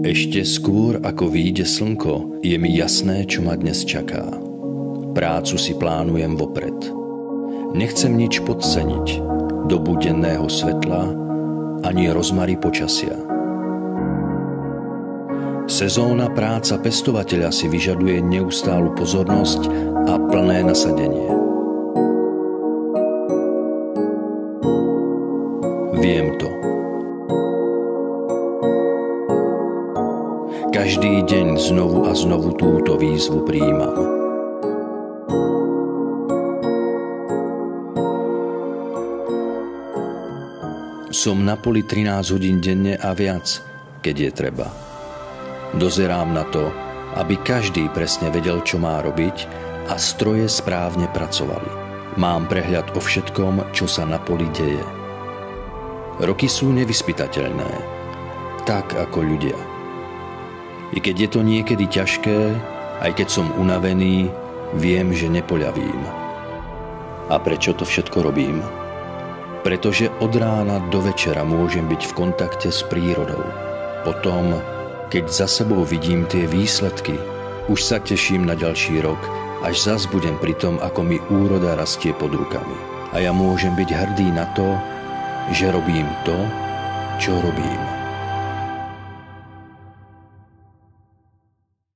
Ešte skôr, ako vyjde slnko, je mi jasné, čo ma dnes čaká. Prácu si plánujem vopred. Nechcem nič podceniť, dobu denného svetla, ani rozmary počasia. Sezónna práca pestovateľa si vyžaduje neustálu pozornosť a plné nasadenie. Viem to. Každý deň znovu a znovu túto výzvu prijímam. Som na poli 13 hodín denne a viac, keď je treba. Dozerám na to, aby každý presne vedel, čo má robiť a stroje správne pracovali. Mám prehľad o všetkom, čo sa na poli deje. Roky sú nevyspytateľné, tak ako ľudia. I keď je to niekedy ťažké, aj keď som unavený, viem, že nepoľavím. A prečo to všetko robím? Pretože od rána do večera môžem byť v kontakte s prírodou. Potom, keď za sebou vidím tie výsledky, už sa teším na ďalší rok, až zas budem pri tom, ako mi úroda rastie pod rukami. A ja môžem byť hrdý na to, že robím to, čo robím.